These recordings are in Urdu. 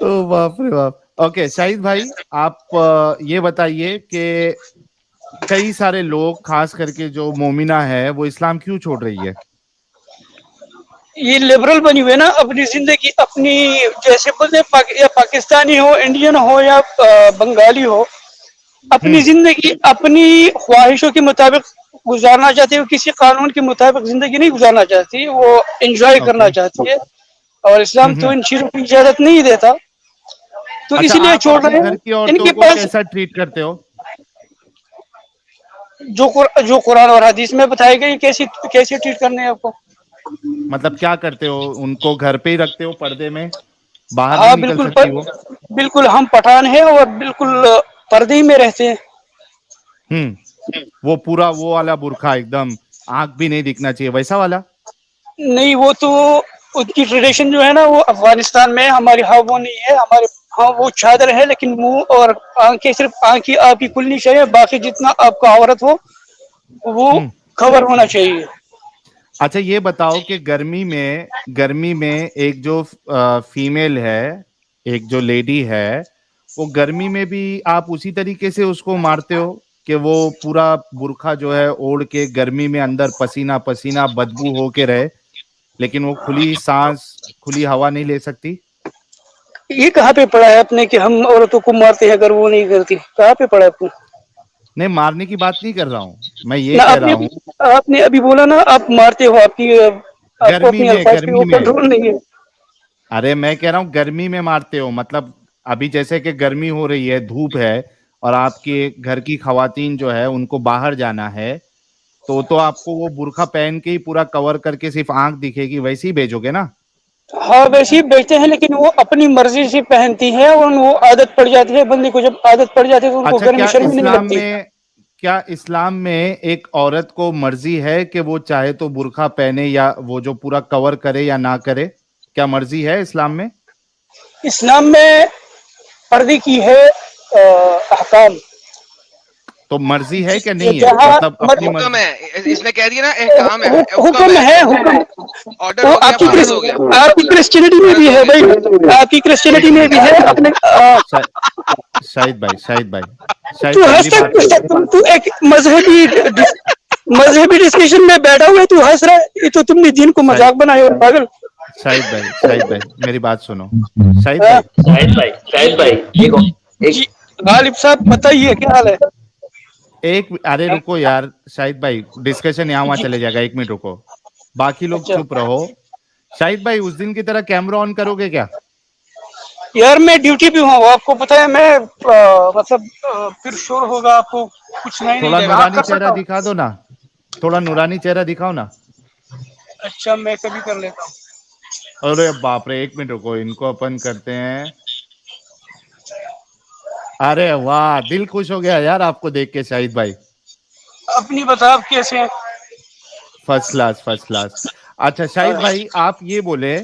او باپ رے باپ. اوکے شاہد بھائی, آپ یہ بتائیے کہ کئی سارے لوگ خاص کر کے جو مومنہ ہے وہ اسلام کیوں چھوڑ رہی ہے؟ یہ لبرل بنی ہوئی ہے نا, اپنی زندگی اپنی جیسے بولتے یا پاکستانی ہو, انڈین ہو یا بنگالی ہو, اپنی زندگی اپنی خواہشوں کے مطابق گزارنا چاہتی ہے. وہ کسی قانون کے مطابق زندگی نہیں گزارنا چاہتی, وہ انجوائے اوکے. کرنا چاہتی ہے. اور اسلام تو ان چیزوں کی اجازت نہیں دیتا, تو اچھا, اس لیے آپ چھوڑ اپنے رہے گھر ہیں. کی ان عورتوں کے کو پاس کیسا ٹریٹ کرتے ہو؟ جو قرآن اور حدیث میں بتائی گئی کیسے ٹریٹ کرنے ہیں آپ کو. مطلب کیا کرتے ہو, ان کو گھر پہ ہی رکھتے ہو پردے میں, باہر نہیں ہاں نکل بالکل, سکتی وہ؟ بالکل ہم پٹھان ہیں اور بالکل پردے ہی میں رہتے ہیں. وہ پورا وہ والا برقع ایک دم آنکھ بھی نہیں دکھنا چاہیے ویسا والا؟ نہیں, وہ تو ان کی ٹریڈیشن جو ہے نا وہ افغانستان میں, ہماری ہاں وہ نہیں ہے. ہمارے ہاں وہ چادر ہے, لیکن منہ اور آنکھیں صرف آنکھ ہی آپ کی کھلنی چاہیے, باقی جتنا آپ کا عورت ہو وہ کور ہونا چاہیے. اچھا یہ بتاؤ کہ گرمی میں ایک جو فیمیل ہے, ایک جو لیڈی ہے, وہ گرمی میں بھی آپ اسی طریقے سے اس کو مارتے ہو کہ وہ پورا برقعہ جو ہے اوڑھ کے گرمی میں اندر پسینہ پسینہ بدبو ہو کے رہے, لیکن وہ کھلی سانس کھلی ہوا نہیں لے سکتی؟ یہ کہاں پہ پڑا ہے اپنے کہ ہم عورتوں کو مارتے ہیں اگر وہ نہیں کرتی؟ کہاں پہ پڑا ہے اپنے؟ نہیں, مارنے کی بات نہیں کر رہا ہوں میں, یہ نہ کہہ رہا ہوں آپ نے ابھی بولا نا آپ مارتے ہو, آپ کو گرمی اپنی میں الفاظ پہ گرمی وہ میں کنٹرول نہیں ہے. ارے میں کہہ رہا ہوں گرمی میں مارتے ہو, مطلب ابھی جیسے کہ گرمی ہو رہی ہے, دھوپ ہے, اور آپ کے گھر کی خواتین جو ہے ان کو باہر جانا ہے, تو آپ کو وہ برقعہ پہن کے ہی پورا کور کر کے صرف آنکھ دکھے گی ویسے ہی بھیجو گے نا؟ ہاں ویسے ہی بیچتے ہیں, لیکن وہ اپنی مرضی سے پہنتی ہے, اور وہ عادت پڑ جاتی ہے بندے کو. جب عادت پڑ جاتی ہے تو ان کو اچھا, گرمی شرمی نہیں لگتی. کیا اسلام میں ایک عورت کو مرضی ہے کہ وہ چاہے تو برقعہ پہنے یا وہ جو پورا کور کرے یا نہ کرے؟ کیا مرضی ہے اسلام میں؟ اسلام میں پردے کی ہے احکام. تو مرضی ہے کہ نہیں ہے, جہاں مطلب اپنی حکم مرضی؟ ہے, اس نے کہہ دیا نا احکام ہے, حکم ہے, حکم. آرڈر وہ ہو گیا, فرض ہو گیا, آپ کی کرسچینٹی میں فرض بھی ہو ہے گیا. بھائی, آپ کی کرسچینٹی میں بھی ہے اپنے. شاہد بھائی, تو میری بات سنو. تو ایک مذہبی ڈسکشن میں بیٹھا ہوا ہے, تو ہنس رہا ہے, یہ تو تم نے دین کو مذاق بنایا ہو پاگل. شاہد بھائی میری بات سنو. شاہد ہاں بھائی, جی جی, غالب صاحب بتائیے کیا حال ہے؟ ارے رکو یار شاہد بھائی, ڈسکشن یہاں وہاں جی چلے جائے گا, 1 منٹ رکو. باقی لوگ اچھا چپ رہو. شاہد بھائی اس دن کی طرح کیمرہ آن کرو گے کیا؟ یار میں ڈیوٹی پہ ہوں, آپ کو پتا ہے میں مطلب پھر شور ہوگا, آپ کو کچھ سنائی نہیں تھوڑا دے گا. ہاں نورانی کر چہرہ سکتا ہوں. دکھا دو نا, تھوڑا نورانی چہرہ دکھاؤ نا. اچھا میں کبھی کر لیتا ہوں. ارے باپ رے, 1 منٹ رکو, ان کو اپن کرتے ہیں. ارے واہ, دل خوش ہو گیا یار آپ کو دیکھ کے شاہد بھائی. اپنی بتا آپ کیسے ہیں؟ First class, first class. اچھا شاہد بھائی, آپ یہ بولے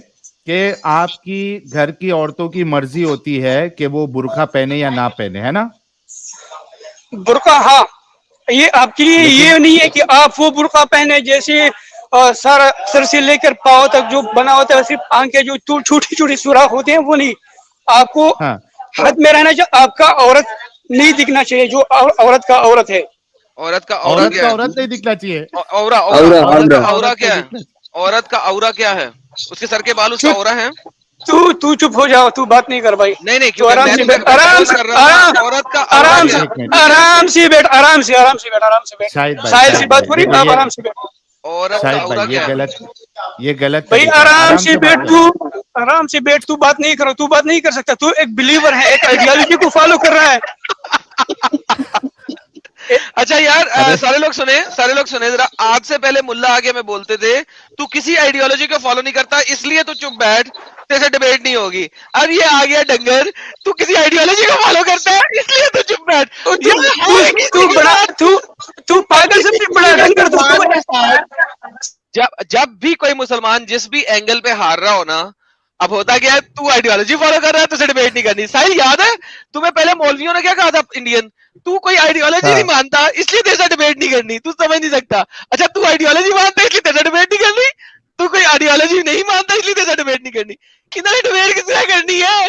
کہ آپ کی گھر کی عورتوں کی مرضی ہوتی ہے کہ وہ برقعہ پہنے یا نہ پہنے, ہے نا؟ برقعہ, ہاں. یہ آپ کے لیے لیکن یہ نہیں ہے کہ آپ وہ برقعہ پہنے جیسے سر سے لے کر پاؤں تک جو بنا ہوتا ہے, صرف آنکھیں جو چھوٹی چھوٹی سوراخ ہوتے ہیں وہ نہیں. آپ کو ہاں, حد میں رہنا چاہیے, آپ کا عورت نہیں دکھنا چاہیے جو عورت کا عورت ہے. عورت کا اورا عورت کیا کا ہے؟ عورت نہیں دکھنا چاہیے. عورت کا اورا عورت نہیں کیا ہے؟ دکھنا عورت کا اورا کیا ہے؟ اس کے سر کے بال اس کا چپ, اورا ہے؟ تو چپ ہو جاؤ, تو بات نہیں کر بھائی. نہیں نہیں, تو کیونکہ آرام میں سے تمہیں بیٹھ, آرام کوشچن سے, کر رہا ہوں نا, عورت کا اورا آرام کیا سے, ایک منٹ آرام سے بیٹھ, آرام سے, آرام سے بیٹھ, آرام سے بیٹھ. ساحل سے شاہد بات بھائی ہو رہی, دیکھو آپ یہ آرام سے بیٹھ. عورت کا شاہد اورا بھائی کیا ہے؟ یہ غلط بھائی طریقہ ہے, آرام سے بات بیٹھ کرو. تو, آرام سے بیٹھ, تو بات نہیں کرو, تو بات نہیں کر سکتا. تو ایک بلیور ہے, ایک آئیڈیالوجی کو فالو کر رہا ہے. اچھا یار, ارے سارے لوگ سنے ذرا. آج سے پہلے ملا آگے میں بولتے تھے تو کسی آئیڈیالوجی کو فالو نہیں کرتا, اس لیے تو چپ بیٹھ, تیسے ڈیبیٹ نہیں ہوگی. اب یہ آ گیا ڈنگر, تو کسی آئیڈیالوجی کو فالو کرتا ہے, اس لیے تو چپ بیٹھ. تو پاگل سے بھی بڑا ڈنگر جب بھی کوئی مسلمان جس بھی اینگل پہ ہار رہا ہو نا, اب ہوتا کیا ہے, تو آئیڈیالوجی فالو کر رہا ہے, تو ڈیبیٹ نہیں کرنی. ساحل یاد ہے تمہیں پہلے مولویوں نے کیا کہا تھا انڈین, تو کوئی آئیڈیالوجی ہاں نہیں مانتا اس لیے تیرے ڈیبیٹ نہیں کرنی, تو سمجھ نہیں سکتا. اچھا تو آئیڈیالوجی مانتا اس لیے تیرے ڈیبیٹ نہیں کرنی, تو کوئی آئیڈیالوجی نہیں مانتا اس لیے تیرے ڈیبیٹ نہیں کرنی. کدھر ڈیبیٹ کس طرح کرنی ہے؟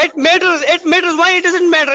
it matters why it doesn't matter?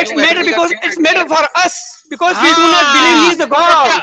It's matter for us because we do not believe he is the God.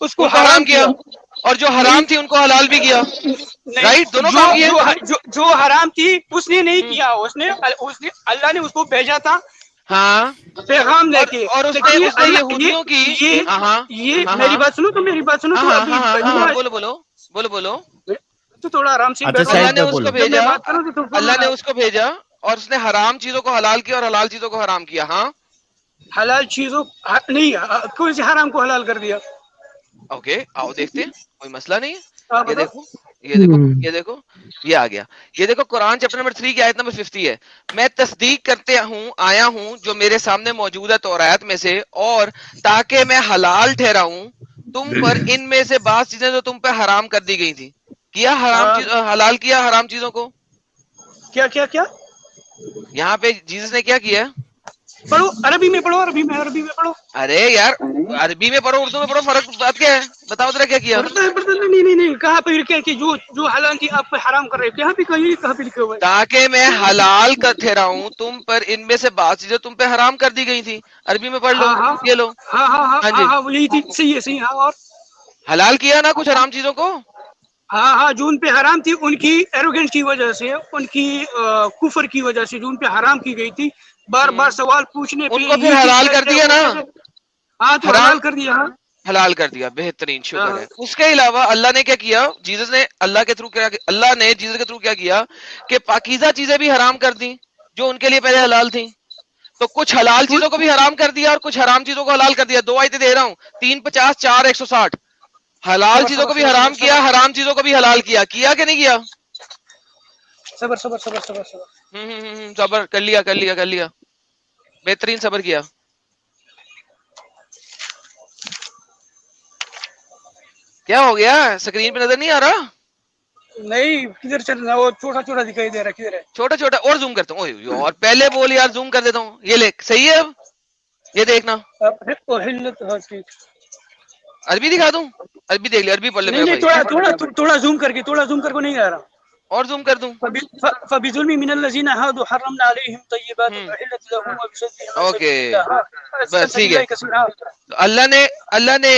اس کو حرام کیا, اور جو حرام تھی ان کو حلال بھی کیا, رائٹ, دونوں کام کیے. جو حرام تھی اس نے نہیں کیا, اس نے اللہ نے اس کو بھیجا تھا ہاں پیغام لے کے, اور اس نے یہودیوں کی, یہ میری بات سنو, تو میری بات سنو, بولو تو تھوڑا آرام سے. اللہ نے اس کو بھیجا, اللہ نے اس کو بھیجا اور اس نے حرام چیزوں کو حلال کیا اور حلال چیزوں کو حرام کیا. ہاں حلال چیزوں نہیں, کون سی حرام کو حلال کر دیا؟ اوکے آؤ دیکھتے ہیں, کوئی مسئلہ نہیں ہے. یہ دیکھو یہ دیکھو یہ دیکھو یہ آ گیا. یہ دیکھو قرآن چیپٹر نمبر 3 کی آیت نمبر 50 ہے. میں تصدیق کرتے ہوں آیا ہوں جو میرے سامنے موجود ہے تورات میں سے, اور تاکہ میں حلال ٹھہراؤں تم پر ان میں سے بعض چیزیں جو تم پہ حرام کر دی گئی تھی. کیا حرام حلال کیا حرام چیزوں کو. کیا کیا کیا یہاں پہ جیسس نے کیا کیا؟ پڑھو عربی میں, پڑھو عربی میں, عربی میں پڑھو. ارے یار عربی میں پڑھو اردو میں پڑھو, فرق بات کیا ہے بتاؤ ذرا کیا کیا. نہیں کہاں پہ لکھا ہے کہ جو حلال تھی آپ پہ حرام کر رہے ہیں؟ کہاں پہ کہاں پہ لکھا ہوا ہے؟ تاکہ میں حلال کر ٹھہراؤں تم پر ان میں سے بعض چیزیں تم پہ حرام کر دی گئی تھی. عربی میں پڑھ لو, یہ لو. ہاں ہاں ہاں ہاں وہی تھی, صحیح ہے صحیح. ہاں اور حلال کیا نا کچھ حرام چیزوں کو. ہاں جو ان پہ حرام تھی ان کی ایروگنس کی وجہ سے, ان کی کفر کی وجہ سے جو ان پہ حرام کی گئی تھی, بار بار سوال پوچھنے پہ ان کو پھر حلال کر دیا نا. ہاں تو حلال کر دیا. ہاں حلال کر دیا, بہترین, شکر ہے. اس کے علاوہ اللہ نے کیا کیا, جیسس نے اللہ کے تھرو کیا, اللہ نے جیسس کے تھرو کیا کیا کہ پاکیزہ چیزیں بھی حرام کر دی جو ان کے لیے پہلے حلال تھیں. تو کچھ حلال چیزوں کو بھی حرام کر دیا اور کچھ حرام چیزوں کو حلال کر دیا. 2 آیتیں دے رہا ہوں, 3, 50, 4, 160. حلال چیزوں کو بھی حرام کیا, حرام چیزوں کو بھی حلال کیا. کیا کہ نہیں کیا؟ صبر صبر صبر صبر صبر صبر کر لیا کر لیا کر لیا, بہترین صبر کیا. کیا ہو گیا, اسکرین پہ نظر نہیں آ رہا؟ نہیں کدھر چلنا, وہ چھوٹا چھوٹا دکھائی دے رہا ہے. کدھر ہے چھوٹا چھوٹا؟ اور زوم کرتا ہوں, اور پہلے بول یار زوم کر دیتا ہوں. یہ لے صحیح ہے, اب یہ دیکھنا. عربی دکھا دوں, عربی دیکھ لے, عربی پڑھ لے میرا بھائی. تھوڑا زوم کر کے, تھوڑا زوم کر کو نہیں آ رہا. اور زوم کر دوں. فبظلم من الذين هادوا حرمنا عليهم طيبات احلت لهم وبصدهم. اوکے بس ٹھیک ہے. اللہ نے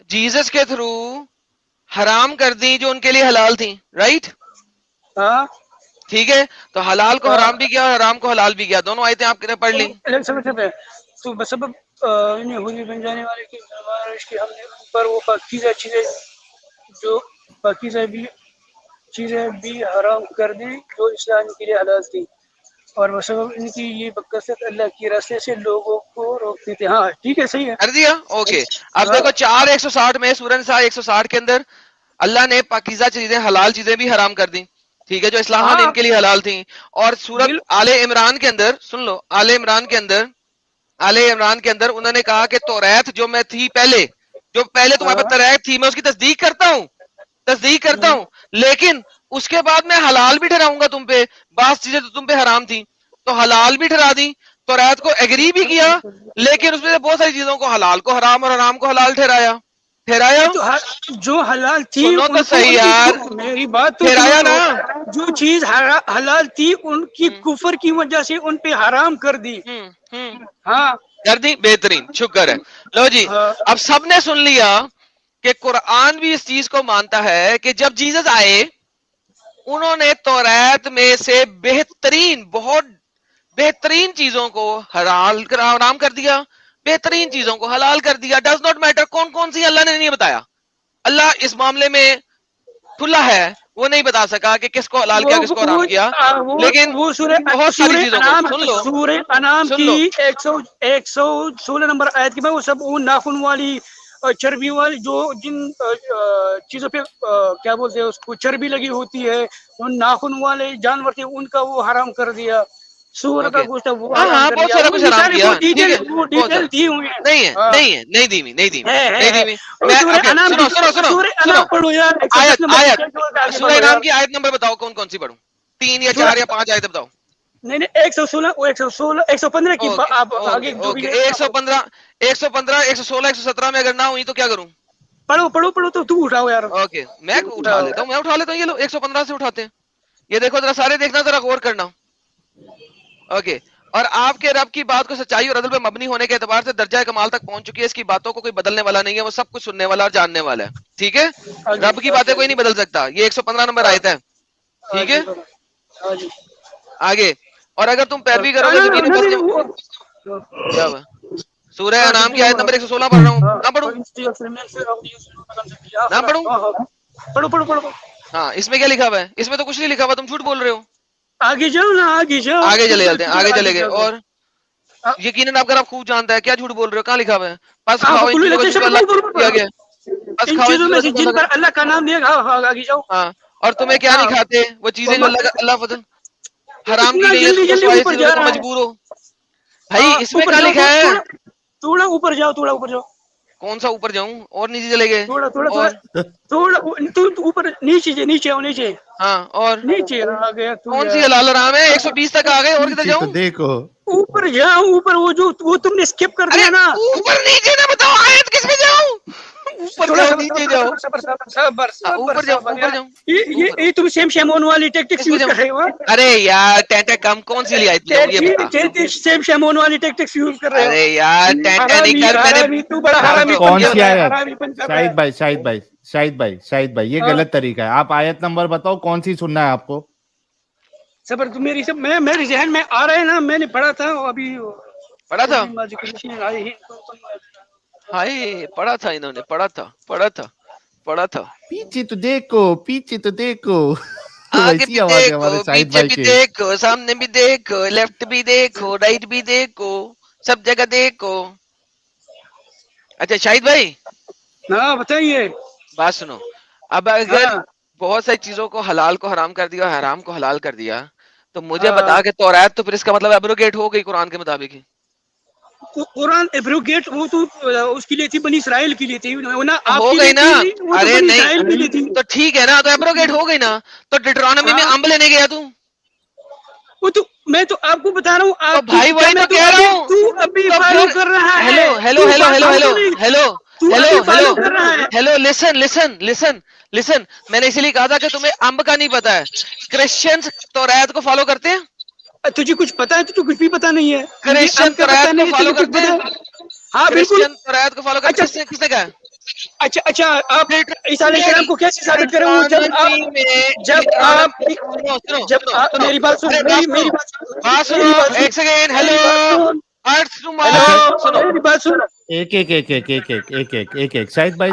جیسس کے تھرو حرام کر دی جو ان کے لیے حلال تھی, رائٹ. ہاں ٹھیک ہے, تو حلال کو حرام بھی کیا اور حرام کو حلال بھی کیا. دونوں آیتیں آپ نے پڑھ لی. تو بسبب یہودی بن جانے والے کی فرمائش کی ہم نے ان پر وہ پاکیزہ چیزیں, جو پاکیزہ بھی چیزیں بھی حرام کر دی جو اسلام کے لیے حلال تھی, اور بسبب ان کی یہ بکثرت اللہ کے راستے سے لوگوں کو روکتے تھے. ہاں ٹھیک ہے, صحیح ہے, کر دیا. اوکے اب دیکھو 4:160 میں, سورہ نساء 160 کے اندر اللہ نے پاکیزہ چیزیں, حلال چیزیں بھی حرام کر دی, ٹھیک ہے, جو اسلام نے ان کے لیے حلال تھیں. اور سورۃ آل عمران کے اندر سن لو, آل عمران کے اندر انہوں نے کہا کہ توریت جو میں تھی پہلے, جو پہلے تمہارے پاس توریت تھی, میں اس کی تصدیق کرتا ہوں, لیکن اس کے بعد میں حلال بھی ٹھہراؤں گا تم پہ بعض چیزیں تو تم پہ حرام تھی, تو حلال بھی ٹھہرا دی. توریت کو ایگری بھی کیا, لیکن اس میں سے بہت ساری چیزوں کو حلال کو حرام اور حرام کو حلال ٹھہرایا. جو حلال تھی, سنو تو صحیح یار, میری بات تو ٹھہرایا نا. جو چیز حلال تھی ان کی کفر کی وجہ سے ان پہ حرام کر دی. ہاں کر دی, بہترین, شکر ہے. لو جی, اب سب نے سن لیا کہ قرآن بھی اس چیز کو مانتا ہے کہ جب جیسس آئے انہوں نے توریت میں سے بہترین, بہت بہترین چیزوں کو حرام کر دیا, بہترین چیزوں کو حلال کر دیا. ڈز ناٹ میٹر کون کون سی, اللہ نے نہیں بتایا. اللہ اس معاملے میں کھلا ہے, وہ نہیں بتا سکا کہ کس کو حلال کیا کس کو حرام کیا, لیکن وہ بہت ساری چیزوں کو سن لو. سورہ انعام کی 116 نمبر آیت کی میں, وہ سب وہ ناخن والی چربی والی جو جن چیزوں پہ کیا بولتے ہیں اس کو, چربی لگی ہوتی ہے, ان ناخن والے جانور تھے ان کا وہ حرام کر دیا. سور کا گوشت وہ ہاں بہت سارا کچھ حرام کیا. ڈیٹیل دی ہوئی ہیں. نہیں دی سورہ انعام کی آیت نمبر بتاؤ, کون کون سی پڑھوں, 3 یا 4 یا 5 آیتیں بتاؤ. نہیں 116 115 کی آپ آگے 115 116 117 میں اگر نہ ہوئی تو کیا کروں؟ پڑھو تو اٹھاؤ یار. اوکے میں اٹھا لیتا ہوں, یہ لو 115 سے اٹھاتے ہیں. یہ دیکھو ذرا, سارے دیکھنا, ذرا غور کرنا. اوکے اور آپ کے رب کی بات کو سچائی اور عدل پہ مبنی ہونے کے اعتبار سے درجہ کمال تک پہنچ چکی ہے. اس کی باتوں کو کوئی بدلنے والا نہیں ہے, وہ سب کچھ سننے والا اور جاننے والا ہے. ٹھیک ہے, رب کی باتیں کوئی نہیں بدل سکتا. یہ 115 نمبر آیت ہے. ٹھیک ہے, آگے. اور اگر تم پیروی کرو گے زمین پر, کیا ہوا, سورہ انعام کی آیت نمبر 116 پڑھ رہا ہوں. نہ پڑھوں, نہ پڑھوں. پڑھو. ہاں, اس میں کیا لکھا ہوا ہے؟ اس میں تو کچھ نہیں لکھا ہوا, تم جھوٹ بول رہے ہو. آگے جاؤ نا, آگے جاؤ, آگے چلے جاتے ہیں, آگے چلے گئے. اور یقیناً آپ کا رب خوب جانتا ہے. کیا جھوٹ بول رہے ہو؟ کہاں لکھا ہوا ہے؟ پس کھاؤ ان چیزوں کا جن کو اللہ دیا گیا. پس ان کھاؤ چیزوں میں سے جن پر اللہ کا نام دیا گا. آگے جاؤ. ہاں, اور تمہیں کیا نہیں کھاتے وہ چیزیں جو اللہ فضل حرام کی گئی ہیں, تم اس جلدی اوپر چیزوں جا کو رہا ہے. مجبور ہو. بھائی اس میں کیا لکھا ہے؟ تھوڑا اوپر جاؤ, تھوڑا اوپر جاؤ. کون سا اوپر جاؤں؟ اور نیچے چلے گئے. تھوڑا تھوڑا اور تھوڑا اوپر, نیچے آؤ, نیچے. ہاں, اور نیچے آ گیا. کون سی حلال حرام ہے؟ 120 تک آ گئے, اور کدھر تو جاؤں؟ دیکھو اوپر جاؤ, اوپر وہ تم نے اسکپ کر ارے دیا نا. اوپر نیچے نہ بتاؤ, آیت کس میں جاؤں؟ اوپر جاؤ, نیچے جاؤ. اوپر جاؤں, اوپر جاؤں. یہ تم سیم شیمون والی ٹیکٹکس یوز کر رہے ہو. ارے یار ٹینٹا کم, کون سی لی آیت میں جاؤں یہ بتا. سیم شیمون والی ٹیکٹکس یوز کر رہے ہو. ارے یار ٹینٹا نہیں کر, میں نے تو بڑا حرامی کون سی ہے. آیت؟ شاہد بھائی یہ غلط طریقہ ہے. آپ آیت نمبر بتاؤ کون سی سننا ہے آپ کو. صبر, تو میری سب میرے ذہن میں آ رہا ہے نا, میں نے پڑھا تھا ابھی. پڑھا تھا, ہائے پڑھا تھا انہوں نے, پڑھا تھا. پیچھے تو دیکھو آگے ویسی بھی آواز ہے دیکھو, ہمارے شاہد پیچھے بھائی بھی کے. دیکھو, سامنے بھی دیکھو, لیفٹ بھی دیکھو, رائٹ بھی دیکھو, سب جگہ دیکھو. اچھا شاہد بھائی, ہاں بتائیے. بات سنو. اب اگر بہت ساری چیزوں کو حلال کو حرام کر دیا, حرام کو حلال کر دیا, تو مجھے بتا کہ توریت تو پھر اس کا مطلب ایبروگیٹ ہو گئی قرآن کے مطابق ہی. قرآن ایبروگیٹ وہ تو اس کے لیے تھی, بنی اسرائیل کے لیے تھی, آپ ہو کے گئی لیے نا. تھی, وہ تو ارے بنی اسرائیل کے لیے تھی. نہیں تو ٹھیک ہے نا, تو ایبروگیٹ ہو گئی نا. تو ڈیٹرانومی میں امب لینے گیا تو وہ تو میں تو آپ کو بتا رہا ہوں, تو آپ بھائی وہی تو کہہ رہا ہوں. تو ابھی تو فالو پھر کر رہا ہے. Hello hello hello hello hello hello تو ہیلو ابھی ہیلو فالو کر رہا ہے. ہیلو, لسن. میں نے اسی لیے کہا تھا کہ تمہیں امب کا نہیں پتا ہے. کرسچنز توریت کو فالو کرتے ہیں. تجھے کچھ پتا ہے؟ تو کچھ بھی پتا نہیں ہے. کرسچن توریت کو فالو کرتے ہیں. ہاں بالکل. کرسچن توریت کو فالو کرتے ہیں. کس نے کہا؟ اچھا آپ عیسیٰ علیہ السلام کو کیسے ثابت کریں وہ جب آپ میری بات سن, میری بات سنو ایک سیکنڈ. ہیلو میری بات سن. ایک شاہد بھائی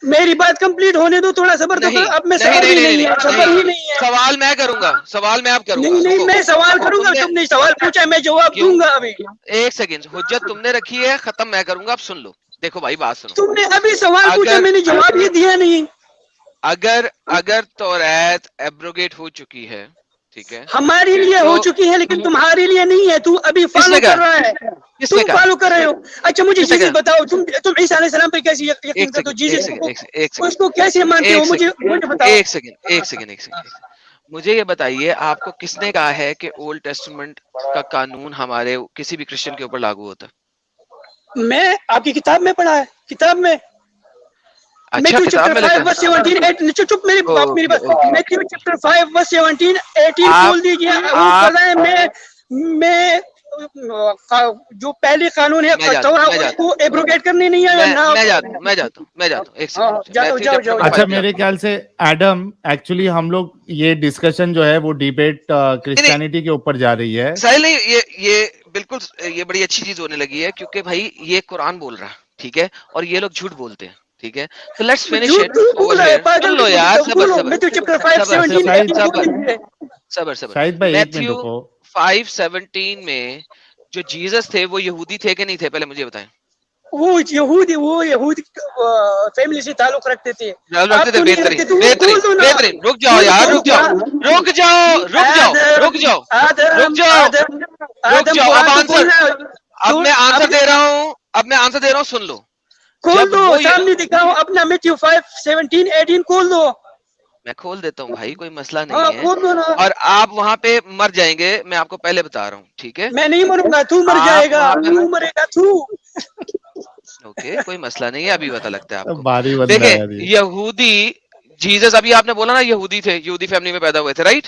میری بات کمپلیٹ ہونے دو, تھوڑا صبر تو. اب میں صبر ہی نہیں ہے, صبر ہی نہیں ہے. سوال میں کروں گا, سوال میں آپ کروں گا. نہیں میں سوال کروں گا, تم نے سوال پوچھا, میں جواب دوں گا ابھی. ایک سیکنڈ, حجت تم نے رکھی ہے, ختم میں کروں گا. اب سن لو, دیکھو بھائی بات سنو. تم نے ابھی سوال پوچھا, میں نے جواب یہ دیا نہیں. اگر توریت ایبروگیٹ ہو چکی ہے, ٹھیک ہے, ہمارے لیے ہو چکی ہے لیکن تمہارے لیے نہیں ہے. تو ابھی فالو کر رہا ہے, تم فالو کر رہے ہو. اچھا مجھے جیسس بتاؤ, تم عیسیٰ علیہ السلام پہ کیسے یقین کرتے ہو؟ جیسس اس کو کیسے مانتے ہو؟ مجھے بتاؤ. ایک سیکنڈ. مجھے یہ بتائیے, آپ کو کس نے کہا ہے کہ اولڈ ٹیسٹمنٹ کا قانون ہمارے کسی بھی کرسچن کے اوپر لاگو ہوتا ہے؟ میں آپ کی کتاب میں پڑھا ہے, کتاب میں. اچھا کتاب میں لکھا ہے. چپ میری بات, میتھیو چیپٹر 5 ورس 17 18 کھول دیجئے. وہ پڑھا ہے. میں جو پہلی قانون ہے اس کو ایبروگیٹ کرنے نہیں آیا. میں جاتا ہوں. ایک سیکنڈ. اچھا میرے خیال سے ایڈم, ایکچولی ہم لوگ یہ ڈسکشن جو ہے وہ ڈیبیٹ کرسچینٹی کے اوپر جا رہی ہے. سہیل نہیں, یہ بالکل یہ بڑی اچھی چیز ہونے لگی ہے, کیونکہ بھائی یہ قرآن بول رہا ہے, ٹھیک ہے, اور یہ لوگ جھوٹ بولتے ہیں, ٹھیک ہے. تو let's finish it over here. سن لو یار, صبر. میتھیو 5:17 میں جو جیزس تھے وہ یہودی تھے کہ نہیں تھے؟ پہلے مجھے بتائیں. وہ یہودی فیملی سے تعلق رکھتے تھے. بہترین. رک جاؤ یار, رک جاؤ. اب میں آنسر دے رہا ہوں, سن لو. کھول دو, سامنے دکھاؤ اپنا میتھیو 5:17 18 کھول دو. میں کھول دیتا ہوں بھائی, کوئی مسئلہ نہیں ہے. اور آپ وہاں پہ مر جائیں گے, میں آپ کو پہلے بتا رہا ہوں, ٹھیک ہے. میں نہیں مروں گا, تو مر جائے گا. تو مرے گا تو. اوکے, کوئی مسئلہ نہیں ہے, ابھی پتا لگتا ہے آپ کو. دیکھیں یہودی جیزس, ابھی آپ نے بولا نا یہودی تھے, یہودی فیملی میں پیدا ہوئے تھے, right?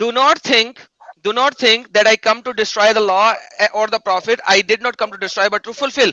Do not think that I come to destroy the law or the prophet. I did not come to destroy but to fulfill.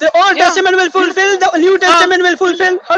the Old Testament will fulfill, the New Testament will fulfill.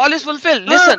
all is fulfilled. Listen,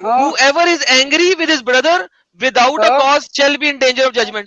whoever is angry with his brother without a cause shall be in danger of judgment।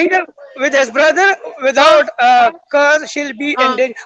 anger with his brother without cause shall be in danger?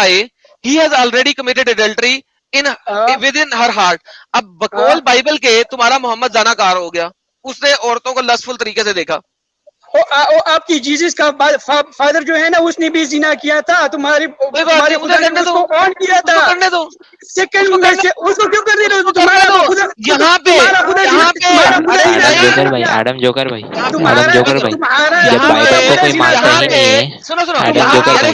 eye, he has already committed adultery with in her heart. اب بقول بائبل کے تمہارا محمد زنا کار ہو گیا, اس نے عورتوں کو لسفل طریقے سے دیکھا. آپ کی جیزس کا فادر جو ہے نا اس نے بھی زنا کیا تھا, تمہاری خدا نے اس کو آن کیا تھا. کرنے دو, سیکنڈ میں سے اس کو کیوں کر رہے ہو تمہارا خدا یہاں پہ ایڈم جوکر بھائی جب بائبل کو کوئی مانتا ہی نہیں ہے, سنو ایڈم جوکر بھائی.